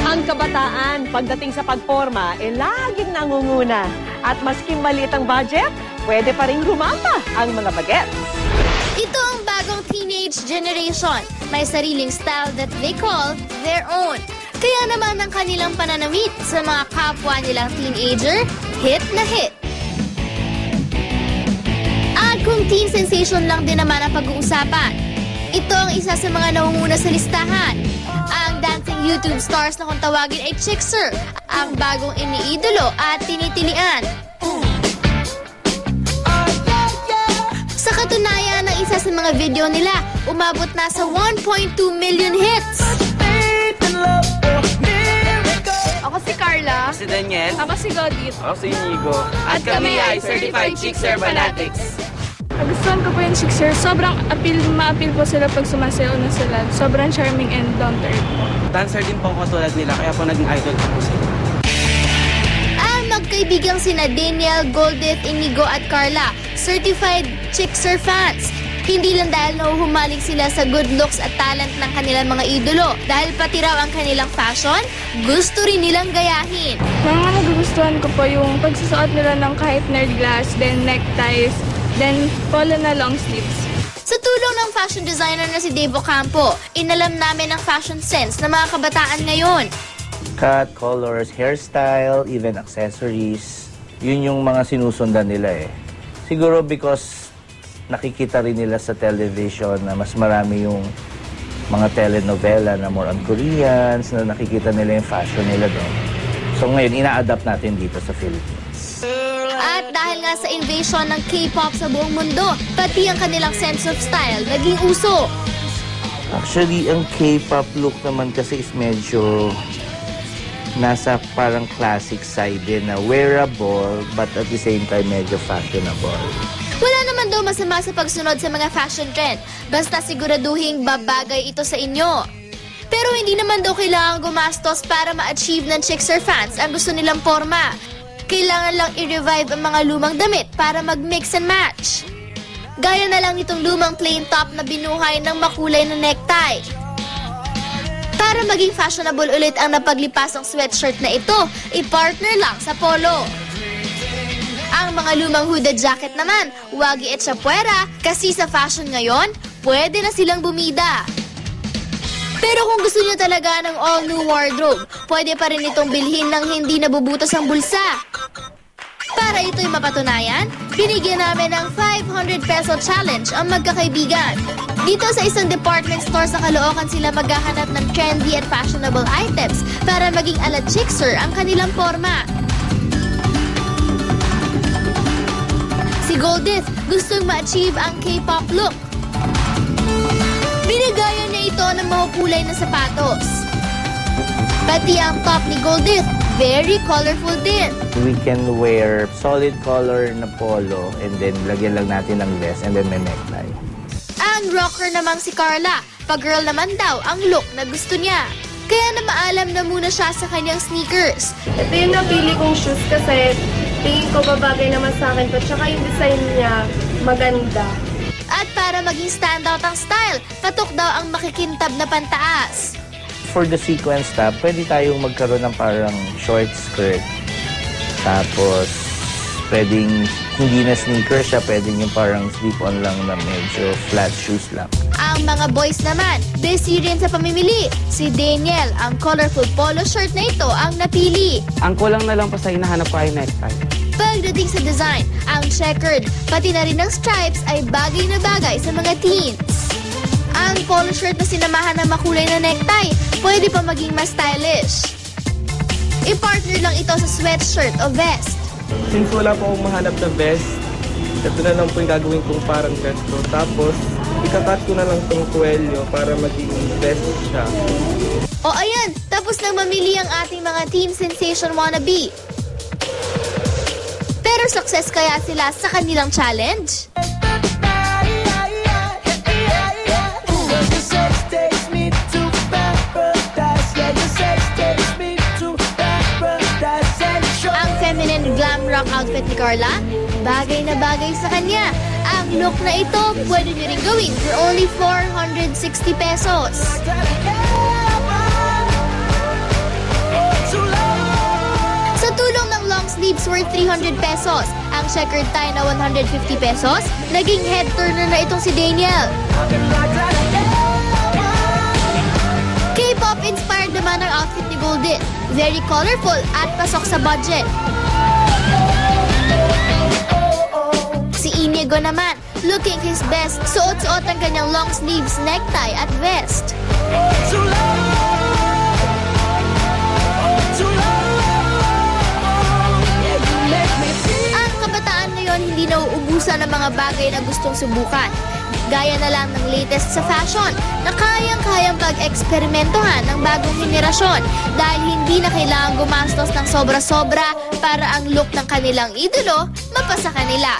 Ang kabataan, pagdating sa pagporma, laging nangunguna. At maski maliit ang budget, pwede pa rin humapa ang mga bagets. Ito ang bagong teenage generation. May sariling style that they call their own. Kaya naman ang kanilang pananamit sa mga kapwa nilang teenager, hit na hit. At kung teen sensation lang din naman ang pag-uusapan, ito ang isa sa mga nangunguna sa listahan. Ang dancing YouTube stars na kung tawagin ay Chickser, ang bagong iniidolo at tinitilian. Sa katunayan, ang isa sa mga video nila, umabot na sa 1.2 million hits. Ako si Carla. Si Daniel. Ako si Godit. Ako si Inigo. At kami ay Certified Chickser Fanatics. Nagustuhan ko po yung Chickser. Sobrang ma-appeal po sila pag sumasayaw na sila. Sobrang charming and down-to-earth po. Dancer din po katulad nila, kaya po naging idol po sila. Ang magkaibigang sina Daniel, Goldith, Inigo at Carla, certified Chickser fans. Hindi lang dahil nahuhumaling sila sa good looks at talent ng kanilang mga idolo. Dahil pati raw ang kanilang fashion, gusto rin nilang gayahin. Mga nagugustuhan ko po yung pagsusuot nila ng kahit nerd glass, then neckties, then polo na long sleeves. Sa tulong ng fashion designer na si Dave Ocampo, inalam namin ang fashion sense ng mga kabataan ngayon. Cut, colors, hairstyle, even accessories. Yun yung mga sinusundan nila eh. Siguro because nakikita rin nila sa television na mas marami yung mga telenovela na more on Koreans, na nakikita nila yung fashion nila doon. So ngayon, ina-adapt natin dito sa Philippines. At dahil nga sa invasion ng K-pop sa buong mundo, pati ang kanilang sense of style naging uso. Actually, ang K-pop look naman kasi is medyo nasa parang classic side din na wearable but at the same time medyo fashionable. Wala naman daw masama sa pagsunod sa mga fashion trend, basta siguraduhin babagay ito sa inyo. Pero hindi naman daw kailangan gumastos para ma-achieve ng Chickser fans ang gusto nilang forma. Kailangan lang i-revive ang mga lumang damit para mag-mix and match. Gaya na lang nitong lumang plain top na binuhay ng makulay na necktie. Para maging fashionable ulit ang napaglipasang sweatshirt na ito, i-partner lang sa polo. Ang mga lumang hooded jacket naman, wag i-etsapuera kasi sa fashion ngayon, pwede na silang bumida. Pero kung gusto niyo talaga ng all-new wardrobe, pwede pa rin itong bilhin ng hindi nabubutas ang bulsa. Para ito'y mapatunayan, binigyan namin ng 500 peso challenge ang magkakaibigan. Dito sa isang department store sa Caloocan sila maghahanap ng trendy at fashionable items para maging ala Chickser ang kanilang forma. Si Goldith gustong ma-achieve ang K-pop look. Binagayan niya ito ng mahukulay na sapatos. Pati ang top ni Goldith, very colorful din. We can wear solid color na polo and then lagyan lang natin ng vest and then may necktie. Ang rocker namang si Carla, pag-girl naman daw ang look na gusto niya. Kaya na maalam na muna siya sa kanyang sneakers. Ito yung napili kong shoes kasi tingin ko babagay naman sa akin to. Tsaka yung design niya maganda. At para maging standout ang style, patok daw ang makikintab na pantaas. For the sequence top, pwede tayong magkaroon ng parang short skirt. Tapos, pwedeng hindi na sneakers siya, pwedeng yung parang slip-on lang na medyo flat shoes lang. Ang mga boys naman, busy rin sa pamimili. Si Daniel, ang colorful polo shirt na ito ang napili. Ang kulang na lang po sa hinahanap ko ay necktie. Pagdating sa design, ang checkered, pati na rin ang stripes ay bagay na bagay sa mga teens. Ang polo shirt na sinamahan ng makulay na necktie, pwede pa maging mas stylish. I-partner lang ito sa sweatshirt o vest. Since wala po akong mahanap na vest, ito na lang po yung gagawin kong parang vest ko. Tapos, ikakat ko na lang itong kuwelyo para maging vest siya. O ayan, tapos nang mamili ang ating mga teen sensation wannabe. Pero success kaya sila sa kanilang challenge? Ang feminine glam rock outfit ni Carla, bagay na bagay sa kanya. Ang look na ito, pwede nyo rin gawin for only 460 pesos. is worth 300 pesos. Ang checkered tie na 150 pesos, naging head turner na itong si Daniel. K-pop inspired naman ang outfit ni Golden. Very colorful at pasok sa budget. Si Inigo naman, looking his best, suot-suot ang kanyang long sleeves, necktie at vest. Ang kabataan ngayon hindi nauubusan ng mga bagay na gustong subukan. Gaya na lang ng latest sa fashion na kayang-kayang pag-eksperimentohan ng bagong henerasyon dahil hindi na kailangang gumastos ng sobra-sobra para ang look ng kanilang idolo mapasa kanila.